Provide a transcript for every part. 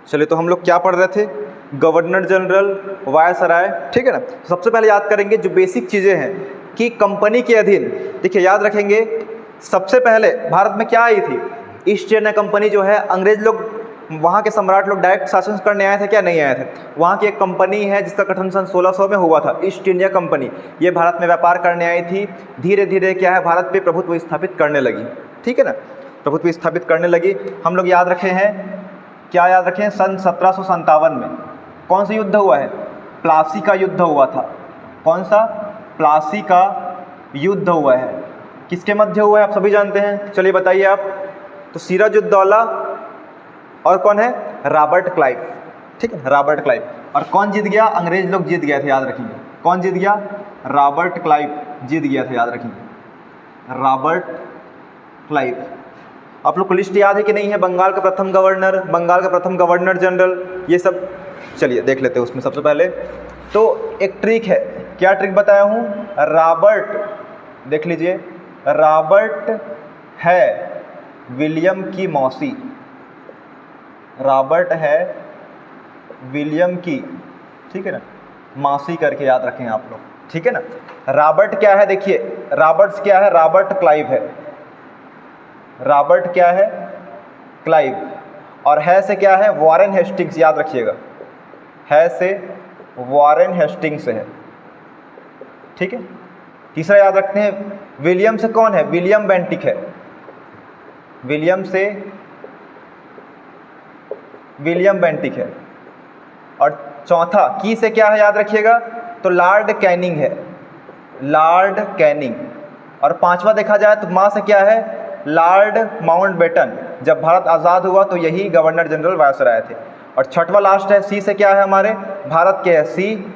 चलिए, तो हम लोग क्या पढ़ रहे थे? गवर्नर जनरल, वायसराय, ठीक है ना। सबसे पहले याद करेंगे जो बेसिक चीज़ें हैं कि कंपनी के अधीन, देखिए याद रखेंगे, सबसे पहले भारत में क्या आई थी? ईस्ट इंडिया कंपनी जो है, अंग्रेज लोग, वहाँ के सम्राट लोग डायरेक्ट शासन करने आए थे क्या? नहीं आए थे। वहाँ की एक कंपनी है जिसका गठन सन 1600 में हुआ था, ईस्ट इंडिया कंपनी। ये भारत में व्यापार करने आई थी। धीरे धीरे क्या है, भारत पे प्रभुत्व स्थापित करने लगी, ठीक है ना, प्रभुत्व स्थापित करने लगी। हम लोग याद रखे हैं, क्या याद रखें? सन 1757 में कौन सा युद्ध हुआ है? प्लासी का युद्ध हुआ था। कौन सा? प्लासी का युद्ध हुआ है। किसके मध्य हुआ है आप सभी जानते हैं, चलिए बताइए आप। तो सिराजुद्दौला और कौन है? रॉबर्ट क्लाइव, ठीक है, रॉबर्ट क्लाइव। और कौन जीत गया? अंग्रेज लोग जीत गए थे, याद रखिए। कौन जीत गया? रॉबर्ट क्लाइव जीत गया था, याद रखिए, रॉबर्ट क्लाइव। आप लोग को लिस्ट याद है कि नहीं है? बंगाल का प्रथम गवर्नर, बंगाल का प्रथम गवर्नर जनरल, ये सब चलिए देख लेते हैं। उसमें सबसे पहले तो एक ट्रिक है, क्या ट्रिक बताया हूँ? रॉबर्ट, देख लीजिए, रॉबर्ट है विलियम की मौसी, रॉबर्ट है विलियम की, ठीक है ना, मौसी करके याद रखें आप लोग, ठीक है ना। रॉबर्ट क्या है? देखिए, रॉबर्ट्स क्या है? रॉबर्ट क्लाइव है। रॉबर्ट क्या है? क्लाइव। और है से क्या है? वॉरेन हेस्टिंग्स, याद रखिएगा, है से वॉरेन हेस्टिंग्स है, ठीक है। तीसरा याद रखते हैं, विलियम से कौन है? विलियम बेंटिक है, विलियम से विलियम बेंटिक है। और चौथा की से क्या है? याद रखिएगा, तो लॉर्ड कैनिंग है, लॉर्ड कैनिंग। और पांचवा देखा जाए तो माँ से क्या है? Lord Mountbatten. जब भारत आज़ाद हुआ तो यही गवर्नर जनरल वायसराय थे। और छठवां लास्ट है, सी से क्या है? हमारे भारत के है सी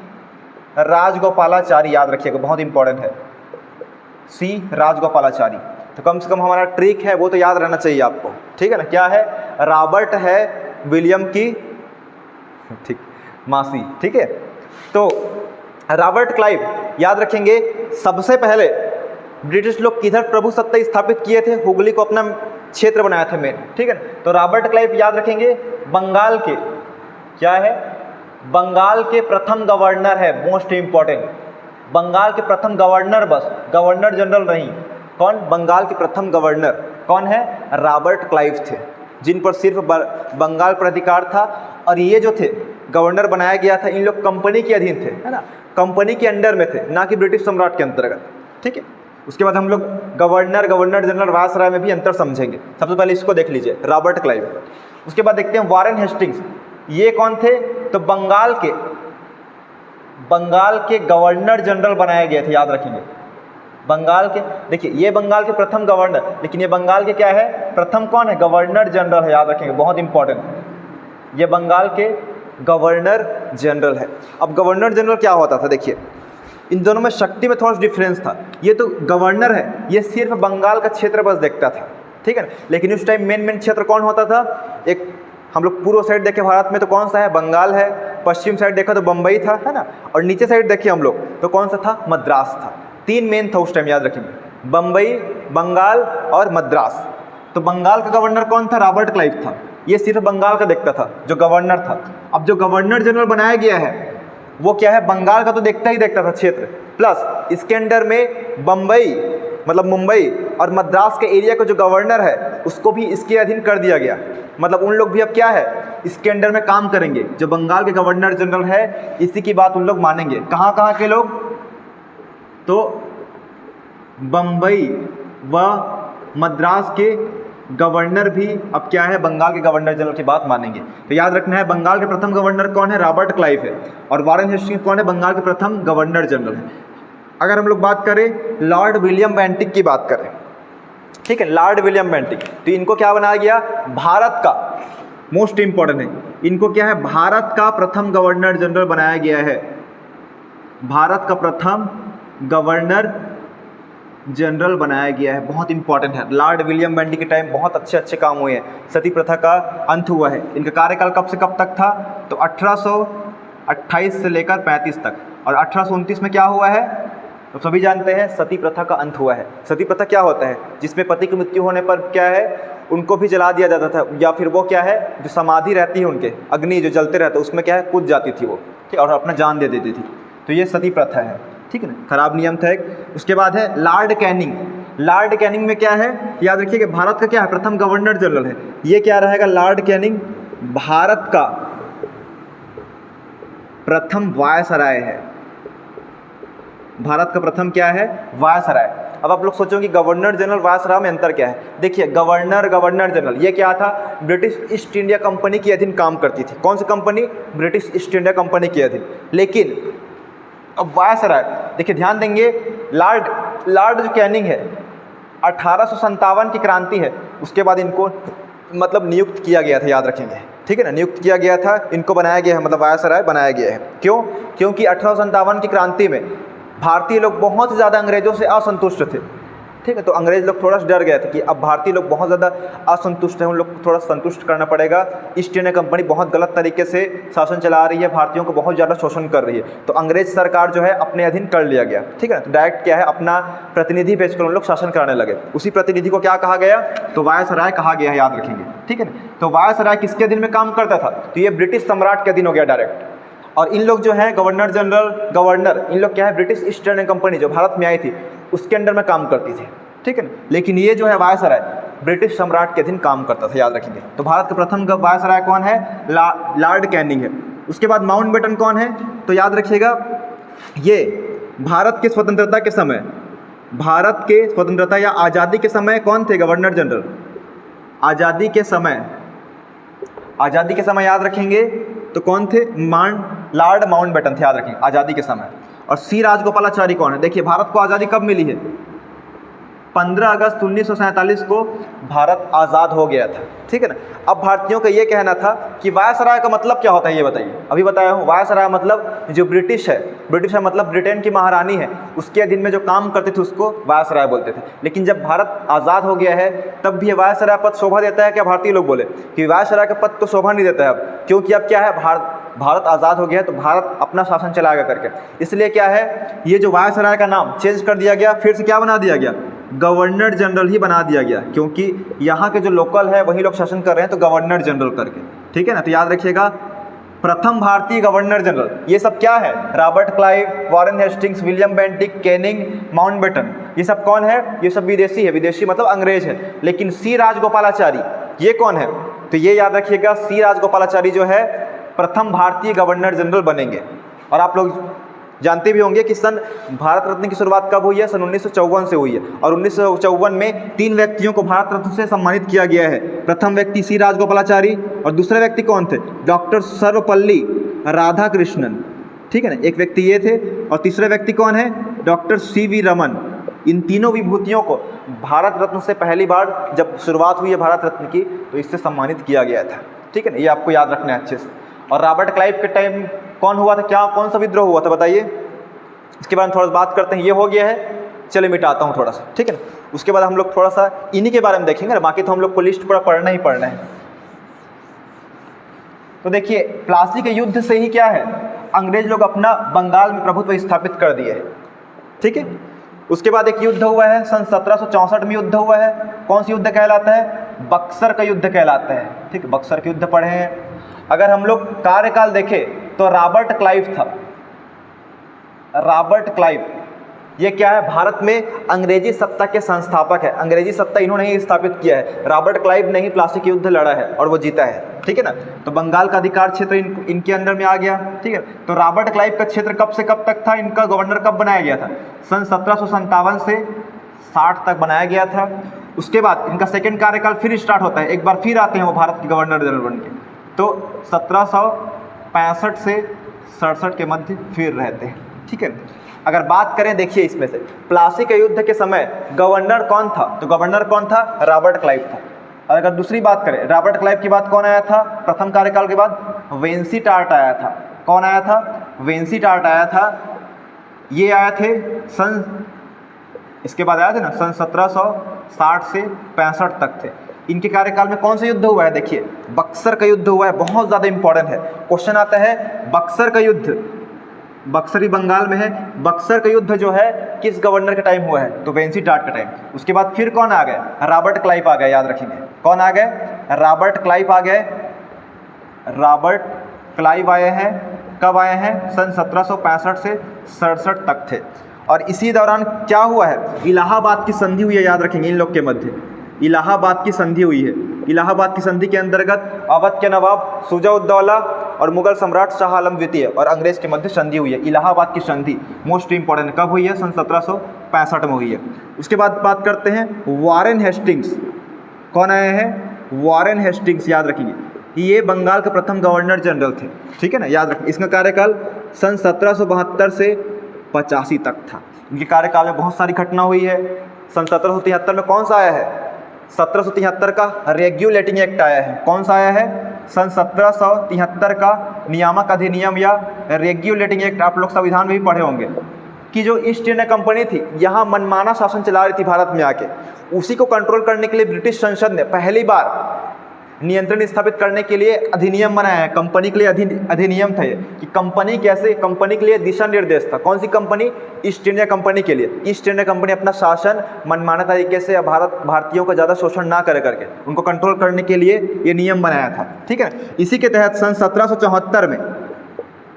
राजगोपालाचारी, याद रखिएगा, बहुत इंपॉर्टेंट है, सी राजगोपालाचारी। तो कम से कम हमारा ट्रिक है वो तो याद रहना चाहिए आपको, ठीक है ना। क्या है? रॉबर्ट है विलियम की, ठीक, मासी, ठीक है। तो रॉबर्ट क्लाइव याद रखेंगे, सबसे पहले ब्रिटिश लोग किधर प्रभुसत्ता स्थापित किए थे? हुगली को अपना क्षेत्र बनाया था मेन, ठीक है ना। तो रॉबर्ट क्लाइव याद रखेंगे, बंगाल के, क्या है? बंगाल के प्रथम गवर्नर है, मोस्ट इंपॉर्टेंट, बंगाल के प्रथम गवर्नर, बस गवर्नर जनरल नहीं। कौन? बंगाल के प्रथम गवर्नर कौन है? रॉबर्ट क्लाइव थे, जिन पर सिर्फ बंगाल पर अधिकार था। और ये जो थे गवर्नर बनाया गया था, इन लोग कंपनी के अधीन थे, है ना, कंपनी के अंडर में थे, ना कि ब्रिटिश सम्राट के अंतर्गत, ठीक है। उसके बाद हम लोग गवर्नर, गवर्नर जनरल, वायसराय में भी अंतर समझेंगे। सबसे पहले इसको देख लीजिए, रॉबर्ट क्लाइव। उसके बाद देखते हैं वॉरेन हेस्टिंग्स, ये कौन थे? तो बंगाल के गवर्नर जनरल बनाए गए थे, याद रखेंगे, बंगाल के। देखिए, ये बंगाल के प्रथम गवर्नर, लेकिन ये बंगाल के क्या है? प्रथम कौन है? गवर्नर जनरल है, याद रखेंगे, बहुत इंपॉर्टेंट, ये बंगाल के गवर्नर जनरल है। अब गवर्नर जनरल क्या होता था? देखिए, इन दोनों में शक्ति में थोड़ा डिफरेंस था। ये तो गवर्नर है, ये सिर्फ बंगाल का क्षेत्र बस देखता था, ठीक है ना। लेकिन उस टाइम मेन क्षेत्र कौन होता था? एक हम लोग पूर्व साइड देखे भारत में तो कौन सा है? बंगाल है। पश्चिम साइड देखा तो बम्बई था, है ना। और नीचे साइड देखे हम लोग तो कौन सा था? मद्रास था। तीन मेन था उस टाइम, याद रखेंगे, बम्बई, बंगाल और मद्रास। तो बंगाल का गवर्नर कौन था? रॉबर्ट क्लाइव था। ये सिर्फ बंगाल का देखता था, जो गवर्नर था। अब जो गवर्नर जनरल बनाया गया है वो क्या है? बंगाल का तो देखता ही देखता था क्षेत्र, प्लस इसके अंडर में बम्बई, मतलब मुंबई और मद्रास के एरिया का जो गवर्नर है उसको भी इसके अधीन कर दिया गया। मतलब उन लोग भी अब क्या है? इसके अंडर में काम करेंगे। जो बंगाल के गवर्नर जनरल है, इसी की बात उन लोग मानेंगे। कहाँ कहाँ के लोग? तो बम्बई व मद्रास के गवर्नर भी अब क्या है? बंगाल के गवर्नर जनरल की बात मानेंगे। तो याद रखना है, बंगाल के प्रथम गवर्नर कौन है? रॉबर्ट क्लाइव है। और वॉरेन हेस्टिंग्स कौन है? बंगाल के प्रथम गवर्नर जनरल है। अगर हम लोग बात करें लॉर्ड विलियम बेंटिक की बात करें, ठीक है, लॉर्ड विलियम बेंटिक, तो इनको क्या बनाया गया? भारत का, मोस्ट इंपॉर्टेंट है, इनको क्या है? भारत का प्रथम गवर्नर जनरल बनाया गया है। भारत का प्रथम गवर्नर जनरल बनाया गया है, बहुत इंपॉर्टेंट है। लॉर्ड विलियम बेंटिक के टाइम बहुत अच्छे अच्छे काम हुए हैं। सती प्रथा का अंत हुआ है। इनका कार्यकाल कब से कब तक था? तो 1828 से लेकर 35 तक। और 1829 में क्या हुआ है? तो सभी जानते हैं, सती प्रथा का अंत हुआ है। सती प्रथा क्या होता है? जिसमें पति की मृत्यु होने पर क्या है, उनको भी जला दिया जाता था, या फिर वो क्या है जो समाधि रहती है उनके, अग्नि जो जलते रहते उसमें क्या है कूद जाती थी वो, ठीक, और अपना जान दे देती थी। तो ये सती प्रथा है, ठीक है ना, खराब नियम था एक। उसके बाद है लॉर्ड कैनिंग। लॉर्ड कैनिंग में क्या है याद रखिए कि भारत का क्या है प्रथम गवर्नर जनरल है, ये क्या रहेगा लॉर्ड कैनिंग भारत का प्रथम वायसराय है। भारत का प्रथम क्या है वायसराय। अब आप लोग सोचोगे गवर्नर जनरल वायसराय में अंतर क्या है। देखिए गवर्नर जनरल ये क्या था, ब्रिटिश ईस्ट इंडिया कंपनी के अधीन काम करती थी। कौन सी company, British East India company के अधीन। लेकिन अब वायसराय देखिए ध्यान देंगे, लॉर्ड जो कैनिंग है 1857 की क्रांति है, उसके बाद इनको मतलब नियुक्त किया गया था, याद रखेंगे, ठीक है ना, नियुक्त किया गया था, इनको बनाया गया है, मतलब वायसराय बनाया गया है। क्यों, क्योंकि 1857 की क्रांति में भारतीय लोग बहुत ही ज़्यादा अंग्रेज़ों से असंतुष्ट थे, ठीक है। तो अंग्रेज़ लोग थोड़ा सा डर गए थे कि अब भारतीय लोग बहुत ज़्यादा असंतुष्ट हैं, उन लोग को थोड़ा संतुष्ट करना पड़ेगा। ईस्ट इंडिया कंपनी बहुत गलत तरीके से शासन चला रही है, भारतीयों को बहुत ज़्यादा शोषण कर रही है, तो अंग्रेज़ सरकार जो है अपने अधीन कर लिया गया, ठीक है ना। तो डायरेक्ट क्या है अपना प्रतिनिधि भेजकर उन लोग शासन कराने लगे। उसी प्रतिनिधि को क्या कहा गया, तो वायसराय कहा गया है, याद रखेंगे, ठीक है ना। तो वायसराय किसके अधीन में काम करता था, तो ये ब्रिटिश सम्राट के अधीन हो गया डायरेक्ट। और इन लोग जो है गवर्नर जनरल, गवर्नर, इन लोग क्या है ब्रिटिश ईस्ट इंडिया कंपनी जो भारत में आई थी उसके अंडर में काम करती थी, ठीक है ना। लेकिन ये जो है वायसराय ब्रिटिश सम्राट के अधीन काम करता था, याद रखेंगे। तो भारत का प्रथम वायसराय कौन है, लॉर्ड कैनिंग है। उसके बाद माउंटबेटन कौन है, तो याद रखिएगा ये भारत के स्वतंत्रता के समय, भारत के स्वतंत्रता या आज़ादी के समय कौन थे गवर्नर जनरल। आज़ादी के समय याद रखेंगे तो कौन थे, लॉर्ड माउंटबेटन थे, याद रखेंगे आज़ादी के समय। और सी राजगोपालाचारी कौन है। देखिए भारत को आज़ादी कब मिली है, 15 अगस्त 1947 को भारत आज़ाद हो गया था, ठीक है ना। अब भारतीयों का ये कहना था कि वायसराय का मतलब क्या होता है ये बताइए। अभी बताया हूँ, वायसराय मतलब जो ब्रिटिश है मतलब ब्रिटेन की महारानी है, उसके अधीन में जो काम करते थे उसको वायसराय बोलते थे। लेकिन जब भारत आज़ाद हो गया है तब भी वायसराय पद शोभा देता है क्या, भारतीय लोग बोले कि वायसराय का पद तो शोभा नहीं देता है अब, क्योंकि अब क्या है भारत आज़ाद हो गया है तो भारत अपना शासन चलाएगा करके। इसलिए क्या है ये जो वायसराय का नाम चेंज कर दिया गया, फिर से क्या बना दिया गया, गवर्नर जनरल ही बना दिया गया, क्योंकि यहाँ के जो लोकल है वही लोग शासन कर रहे हैं, तो गवर्नर जनरल करके, ठीक है ना। तो याद रखिएगा प्रथम भारतीय गवर्नर जनरल, ये सब क्या है, Robert Clive, Warren Hastings, William Bentinck, Canning, Mountbatten, ये सब कौन है, ये सब विदेशी है, विदेशी मतलब अंग्रेज है। लेकिन सी राजगोपालाचारी ये कौन है, तो ये याद रखिएगा सी राजगोपालाचारी जो है प्रथम भारतीय गवर्नर जनरल बनेंगे। और आप लोग जानते भी होंगे कि सन भारत रत्न की शुरुआत कब हुई है, सन 1954 से हुई है। और 1954 में 3 व्यक्तियों को भारत रत्न से सम्मानित किया गया है। प्रथम व्यक्ति सी राजगोपालाचारी, और दूसरे व्यक्ति कौन थे, डॉक्टर सर्वपल्ली राधाकृष्णन, ठीक है ना, एक व्यक्ति ये थे, और तीसरे व्यक्ति कौन है, डॉक्टर सी.वी. रमन। इन तीनों विभूतियों को भारत रत्न से पहली बार जब शुरुआत हुई है भारत रत्न की तो इससे सम्मानित किया गया था, ठीक है ना, ये आपको याद रखना है अच्छे से। और रॉबर्ट क्लाइव के टाइम कौन हुआ था, क्या कौन सा विद्रोह हुआ था बताइए, इसके बारे में थोड़ा सा बात करते हैं। ये हो गया है, चलिए मिटाता हूँ थोड़ा सा, ठीक है ना। उसके बाद हम लोग थोड़ा सा इन्हीं के बारे में देखेंगे ना, बाकी तो हम लोग को लिस्ट पूरा पढ़ना ही पढ़ना है। तो देखिए प्लासी के युद्ध से ही क्या है, अंग्रेज लोग अपना बंगाल में प्रभुत्व स्थापित कर दिए, ठीक है। उसके बाद एक युद्ध हुआ है सन 1764 में युद्ध हुआ है, कौन सा युद्ध कहलाता है, बक्सर का युद्ध कहलाता है, ठीक है, बक्सर के युद्ध पढ़े हैं। अगर हम लोग कार्यकाल देखें तो रॉबर्ट क्लाइव था, रॉबर्ट क्लाइव ये क्या है, भारत में अंग्रेजी सत्ता के संस्थापक है, अंग्रेजी सत्ता इन्होंने ही स्थापित किया है। रॉबर्ट क्लाइव ने ही प्लासी का युद्ध लड़ा है और वो जीता है, ठीक है ना। तो बंगाल का अधिकार क्षेत्र इनके अंदर में आ गया, ठीक है। तो रॉबर्ट क्लाइव का क्षेत्र कब से कब तक था, इनका गवर्नर कब बनाया गया था, सन 1757 से 60 तक बनाया गया था। उसके बाद इनका सेकेंड कार्यकाल फिर स्टार्ट होता है, एक बार फिर आते हैं वो भारत के गवर्नर जनरल बन के, तो 1765 से 67 के मध्य फिर रहते हैं, ठीक है। अगर बात करें देखिए इसमें से प्लासी के युद्ध के समय गवर्नर कौन था, तो गवर्नर कौन था, रॉबर्ट क्लाइव था। और अगर दूसरी बात करें रॉबर्ट क्लाइव की बात कौन आया था प्रथम कार्यकाल के बाद, वेंसीटार्ट आया था। कौन आया था, वेंसीटार्ट आया था, ये आए थे सन, इसके बाद आए थे ना सन 1760 से 65 तक थे। इनके कार्यकाल में कौन सा युद्ध हुआ है, देखिए बक्सर का युद्ध हुआ है, बहुत ज़्यादा इंपॉर्टेंट है, क्वेश्चन आता है बक्सर का युद्ध बक्सर भी बंगाल में है। बक्सर का युद्ध जो है किस गवर्नर के टाइम हुआ है? तो वेंसीटाट का टाइम। उसके बाद फिर कौन आ गए? रॉबर्ट क्लाइव आ गए, याद रखेंगे। कौन आ गए? रॉबर्ट क्लाइव आ गए। रॉबर्ट क्लाइव आए हैं। कब आए हैं? सन 1765 से 67 तक थे। और इसी दौरान क्या हुआ है? इलाहाबाद की संधि हुई है, याद रखेंगे, इन लोग के मध्य इलाहाबाद की संधि हुई है। इलाहाबाद की संधि के अंतर्गत अवध के नवाब शुजा-उद-दौला और मुगल सम्राट शाह आलम द्वितीय और अंग्रेज के मध्य संधि हुई है। इलाहाबाद की संधि मोस्ट इंपॉर्टेंट कब हुई है? सन 1765 में हुई है। उसके बाद बात करते हैं वॉरेन हेस्टिंग्स। कौन आए हैं? वॉरेन हेस्टिंग्स, याद रखिए, ये बंगाल के प्रथम गवर्नर जनरल थे, ठीक है ना, याद रखिए। इसका कार्यकाल सन 1772 से 85 तक था। इनके कार्यकाल में बहुत सारी घटना हुई है। सन 1773 में कौन सा आया है? 1773 का रेगुलेटिंग एक्ट आया है। कौन सा आया है? सन 1773 का नियामक अधिनियम या रेगुलेटिंग एक्ट। आप लोग संविधान में भी पढ़े होंगे कि जो ईस्ट इंडिया कंपनी थी यहाँ मनमाना शासन चला रही थी भारत में आके, उसी को कंट्रोल करने के लिए ब्रिटिश संसद ने पहली बार नियंत्रण स्थापित करने के लिए अधिनियम बनाया है। कंपनी के लिए अधिनियम था ये कि कंपनी कैसे, कंपनी के लिए दिशा निर्देश था। कौन सी कंपनी? ईस्ट इंडिया कंपनी के लिए। ईस्ट इंडिया कंपनी अपना शासन मनमाना तरीके से भारतीयों का ज़्यादा शोषण ना करे करके उनको कंट्रोल करने के लिए ये नियम बनाया था, ठीक है। इसी के तहत सन 1774 में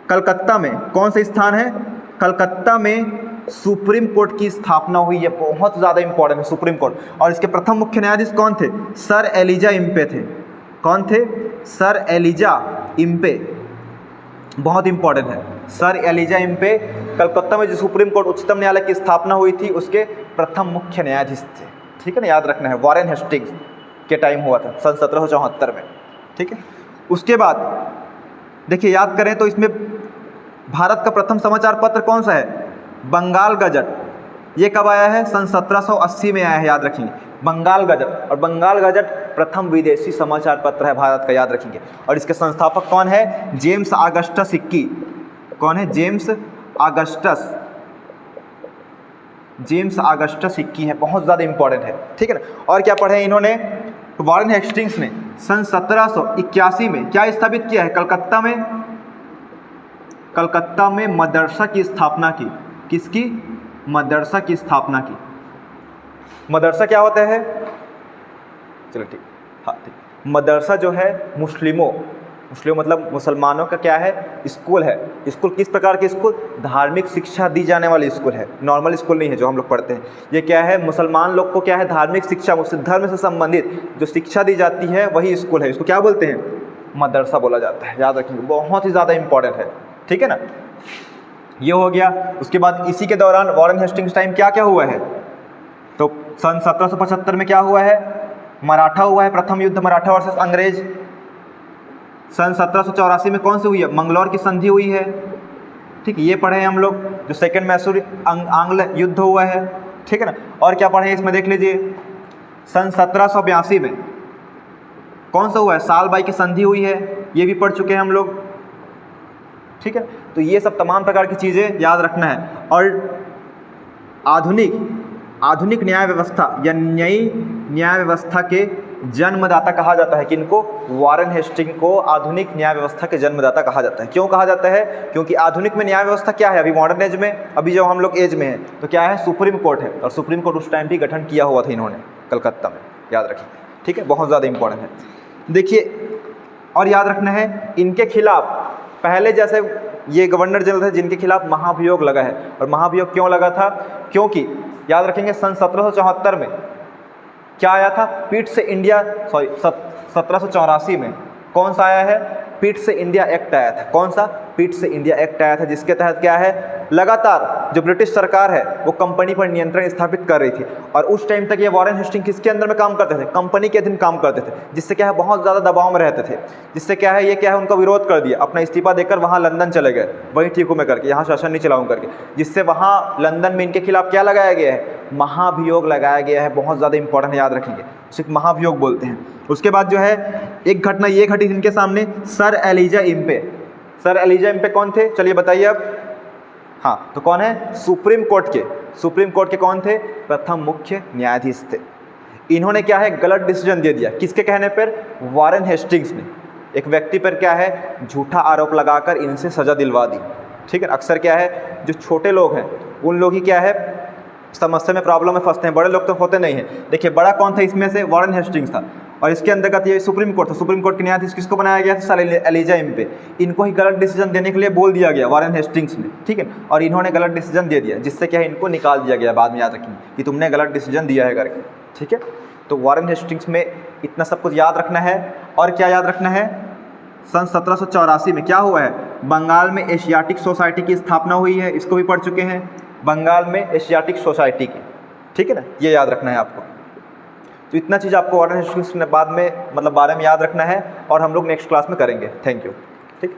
कलकत्ता में कौन सा स्थान है? कलकत्ता में सुप्रीम कोर्ट की स्थापना हुई है। बहुत ज़्यादा इंपॉर्टेंट है सुप्रीम कोर्ट। और इसके प्रथम मुख्य न्यायाधीश कौन थे? सर एलिजा इम्पे थे। कौन थे? सर एलिजा इम्पे, बहुत इंपॉर्टेंट है। सर एलिजा इम्पे कलकत्ता में जो सुप्रीम कोर्ट उच्चतम न्यायालय की स्थापना हुई थी उसके प्रथम मुख्य न्यायाधीश थे, ठीक है ना, याद रखना है। वॉरेन हेस्टिंग्स के टाइम हुआ था सन 1774 में, ठीक है। उसके बाद देखिए, याद करें तो इसमें भारत का प्रथम समाचार पत्र कौन सा है? बंगाल गजट। ये कब आया है? सन 1780 में आया है, याद रखेंगे। बंगाल गजट, और बंगाल गजट प्रथम विदेशी समाचार पत्र है भारत का, याद रखेंगे। और इसके संस्थापक कौन है? James Augustus Hickey. कौन है? James Augustus, James Augustus Hickey है, बहुत ज़्यादा इंपॉर्टेंट है, ठीक है ना। और क्या पढ़े इन्होंने? वॉरेन हेस्टिंग्स ने सन 1781 में क्या स्थापित किया है? कलकत्ता में मदरसा की स्थापना की। किसकी? मदरसा की स्थापना की। मदरसा क्या होता है? चलो ठीक, हाँ ठीक। मदरसा जो है मुस्लिमों मतलब मुसलमानों का क्या है? स्कूल है। स्कूल किस प्रकार के? स्कूल धार्मिक शिक्षा दी जाने वाली स्कूल है, नॉर्मल स्कूल नहीं है जो हम लोग पढ़ते हैं। ये क्या है? मुसलमान लोग को क्या है? धार्मिक शिक्षा, धर्म से संबंधित जो शिक्षा दी जाती है वही स्कूल है। इसको क्या बोलते हैं? मदरसा बोला जाता है, याद रखिए, बहुत ही ज़्यादा इंपॉर्टेंट है, ठीक है ना। ये हो गया। उसके बाद इसी के दौरान वॉरेन हेस्टिंग्स टाइम क्या क्या हुआ है? तो सन 1775 में क्या हुआ है? मराठा हुआ है, प्रथम युद्ध मराठा वर्सेस अंग्रेज। सन 1784 में कौन सी हुई है? मंगलौर की संधि हुई है, ठीक, ये पढ़े हैं हम लोग। जो सेकेंड मैसूर आंग्ल युद्ध हुआ है, ठीक है ना। और क्या पढ़े इसमें देख लीजिए। सन 1782 में कौन सा हुआ है? सालबाई की संधि हुई है, ये भी पढ़ चुके हैं हम लोग, ठीक है। तो ये सब तमाम प्रकार की चीज़ें याद रखना है। और आधुनिक न्याय व्यवस्था या नई न्याय व्यवस्था के जन्मदाता कहा जाता है किनको? वॉरेन हेस्टिंग को आधुनिक न्याय व्यवस्था के जन्मदाता कहा जाता है। क्यों कहा जाता है? क्योंकि आधुनिक में न्याय व्यवस्था क्या है? अभी मॉडर्न एज में, अभी जो हम लोग एज में हैं, तो क्या है? सुप्रीम कोर्ट है। और सुप्रीम कोर्ट उस टाइम भी गठन किया हुआ था इन्होंने कलकत्ता में, याद रखिए, ठीक है, बहुत ज़्यादा इंपॉर्टेंट है। देखिए, और याद रखना है इनके खिलाफ पहले जैसे ये गवर्नर जनरल थे जिनके खिलाफ महाभियोग लगा है। और महाभियोग क्यों लगा था? क्योंकि याद रखेंगे सन 1774 में क्या आया था? पीठ से इंडिया, 1784 में कौन सा आया है? पीठ से इंडिया एक्ट आया था। कौन सा? पीठ से इंडिया एक्ट आया था, जिसके तहत क्या है? लगातार जो ब्रिटिश सरकार है वो कंपनी पर नियंत्रण स्थापित कर रही थी। और उस टाइम तक ये वॉरेन हेस्टिंग किसके अंदर में काम करते थे? कंपनी के अधीन काम करते थे, जिससे क्या है? बहुत ज़्यादा दबाव में रहते थे, जिससे क्या है? ये क्या है? उनका विरोध कर दिया, अपना इस्तीफा देकर वहाँ लंदन चले गए, वहीं ठीक हूँ मैं करके, यहाँ शासन नहीं चलाऊँ करके, जिससे वहाँ लंदन में इनके खिलाफ क्या लगाया गया है? महाभियोग लगाया गया है। बहुत ज़्यादा इंपॉर्टेंट है, याद रखेंगे, उसे महाभियोग बोलते हैं। उसके बाद जो है एक घटना ये घटी इनके सामने, sir Elijah Impey. Sir Elijah Impey कौन थे? चलिए बताइए अब। हाँ, तो कौन है? सुप्रीम कोर्ट के कौन थे? प्रथम मुख्य न्यायाधीश थे। इन्होंने क्या है? गलत डिसीजन दे दिया। किसके कहने पर? वॉरेन हेस्टिंग्स ने एक व्यक्ति पर क्या है? झूठा आरोप लगाकर इनसे सजा दिलवा दी। ठीक है। अक्सर क्या है, जो छोटे लोग हैं उन लोग ही क्या है समस्या में, प्रॉब्लम में फंसते हैं, बड़े लोग तो होते नहीं हैं। देखिए बड़ा कौन था इसमें से, वॉरेन हेस्टिंग्स था, और इसके अंतर्गत ये सुप्रीम कोर्ट था। सुप्रीम कोर्ट के न्यायाधीश किसको बनाया गया था, सर एलिजा इम्पे। इनको ही गलत डिसीजन देने के लिए बोल दिया गया वॉरेन हेस्टिंग्स ने, ठीक है, और इन्होंने गलत डिसीजन दे दिया, जिससे क्या है इनको निकाल दिया गया, बाद में याद रखेंगे कि तुमने गलत डिसीजन दिया है करके, ठीक है। तो वॉरेन हेस्टिंग्स में इतना सब कुछ याद रखना है। और क्या याद रखना है, सन 1784 में क्या हुआ है, बंगाल में एशियाटिक सोसाइटी की स्थापना हुई है, इसको भी पढ़ चुके हैं, बंगाल में एशियाटिक सोसाइटी की, ठीक है ना, ये याद रखना है आपको। तो इतना चीज़ आपको वॉरेन हेस्टिंग्स बाद में मतलब बारे में याद रखना है, और हम लोग नेक्स्ट क्लास में करेंगे। थैंक यू, ठीक।